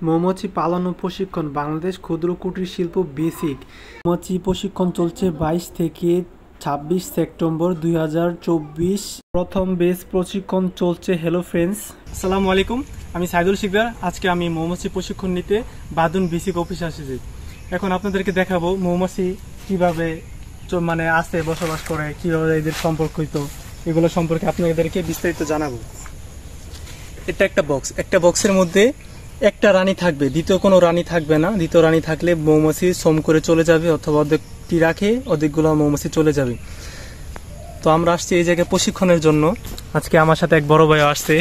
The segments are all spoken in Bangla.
মৌমাছি পালন ও প্রশিক্ষণ বাংলাদেশ ক্ষুদ্র কুটির শিল্প বেসিক মৌমাছি প্রশিক্ষণ চলছে 22 থেকে 26 সেপ্টেম্বর 2024। প্রথম বেস প্রশিক্ষণ চলছে। হ্যালো ফ্রেন্ডস, আসসালামু আলাইকুম। আমি সাইদুল শিকদার। আজকে আমি মৌমাছি প্রশিক্ষণ নিতে বাদুন বেসিক অফিসে এসেছি। এখন আপনাদেরকে দেখাবো মৌমাছি কিভাবে আসে, বসবাস করে, কিভাবে এদের সম্পর্কিত, এগুলো সম্পর্কে আপনাদেরকে বিস্তারিত জানাবো। এটা একটা বক্সের মধ্যে একটা রানী থাকবে, দ্বিতীয় কোনো রানী থাকবে না। দ্বিতীয় রানী থাকলে মৌমাছি শ্রম করে চলে যাবে, অথবা অর্ধেকটি রাখে অর্ধেকগুলো মৌমাছি চলে যাবে। তো আমরা আসছি এই জায়গায় প্রশিক্ষণের জন্য। আজকে আমার সাথে এক বড় ভাইয়া আসছে।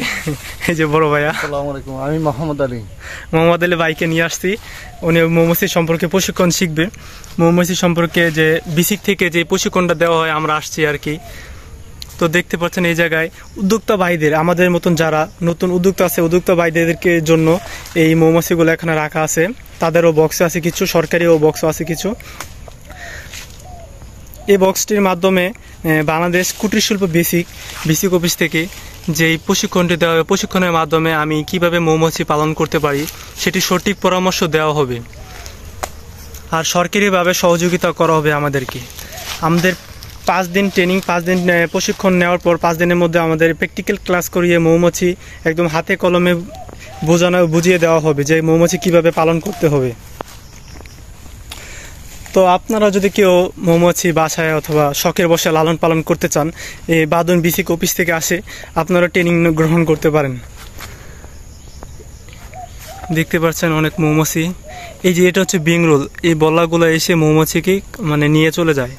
এই যে বড় ভাইয়া। আসসালামু আলাইকুম, আমি মোহাম্মদ আলী ভাইকে নিয়ে আসছি। উনি মৌমাছি সম্পর্কে প্রশিক্ষণ শিখবে। মৌমাছি সম্পর্কে যে বেসিক থেকে যে প্রশিক্ষণটা দেওয়া হয় আমরা আসছি আর কি। তো দেখতে পাচ্ছেন এই জায়গায় উদ্যোক্তা ভাইদের, আমাদের মতন যারা নতুন উদ্যোক্তা আছে, উদ্যোক্তা ভাইদেরকে জন্য এই মৌমাছিগুলো এখানে রাখা আছে। তাদেরও বক্সে আছে কিছু, সরকারিও বক্সও আছে কিছু। এই বক্সটির মাধ্যমে বাংলাদেশ কুটির শিল্প বেসিক অফিস থেকে যেই প্রশিক্ষণটি দেওয়া হবে, প্রশিক্ষণের মাধ্যমে আমি কিভাবে মৌমাছি পালন করতে পারি সেটি সঠিক পরামর্শ দেওয়া হবে। আর সরকারিভাবে সহযোগিতা করা হবে আমাদেরকে। আমাদের 5 দিন ট্রেনিং, 5 দিন প্রশিক্ষণ নেওয়ার পর 5 দিনের মধ্যে আমাদের প্র্যাকটিক্যাল ক্লাস করিয়ে মৌমাছি একদম হাতে কলমে বুঝিয়ে দেওয়া হবে যে মৌমাছি কিভাবে পালন করতে হবে। তো আপনারা যদি কেউ মৌমাছি বাসায় অথবা শখের বসে লালন পালন করতে চান, এই বাদুন বেসিক অফিস থেকে আসে আপনারা ট্রেনিং গ্রহণ করতে পারেন। দেখতে পাচ্ছেন অনেক মৌমাছি। এই যে এটা হচ্ছে বেঙ্গরোল, এই বল্লাগুলো এসে মৌমাছিকে নিয়ে চলে যায়,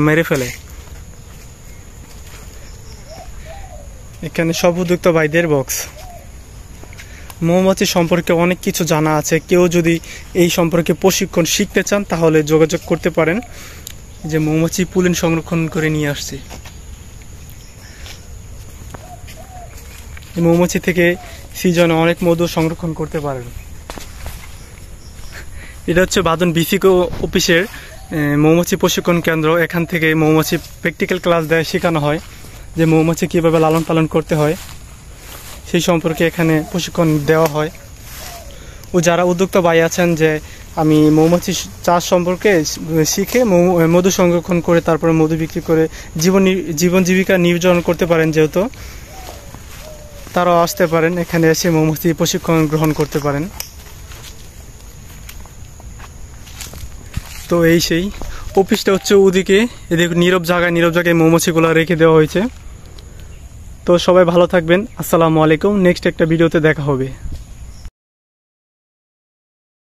মেরে ফেলে। এখানে সব উদ্যোক্তা ভাইদের বক্স। মৌমাছি সম্পর্কে অনেক কিছু জানা আছে। কেউ যদি এই সম্পর্কে প্রশিক্ষণ শিখতে চান তাহলে যোগাযোগ করতে পারেন। যে মৌমাছি পুলিন সংরক্ষণ করে নিয়ে আসছে। মৌমাছি থেকে সিজনে অনেক মধু সংরক্ষণ করতে পারেন। এটা হচ্ছে বাদুন বেসিক অফিসের মৌমাছি প্রশিক্ষণ কেন্দ্র। এখান থেকে মৌমাছি প্র্যাকটিক্যাল ক্লাস দেয়, শেখানো হয় যে মৌমাছি কীভাবে লালন পালন করতে হয় সেই সম্পর্কে এখানে প্রশিক্ষণ দেওয়া হয়। ও যারা উদ্যোক্তা ভাই আছেন যে আমি মৌমাছি চাষ সম্পর্কে শিখে মধু সংরক্ষণ করে তারপরে মধু বিক্রি করে জীবন জীবিকা নির্জন করতে পারেন, যেহেতু তারাও আসতে পারেন, এখানে এসে মৌমাছি প্রশিক্ষণ গ্রহণ করতে পারেন। তো সেই অফিসটা হচ্ছে ওদিকে, এদিকে নীরব জায়গায় মৌমাছিগুলো রেখে দেওয়া হয়েছে। তো সবাই ভালো থাকবেন। আসসালামু আলাইকুম। নেক্সট একটা ভিডিওতে দেখা হবে।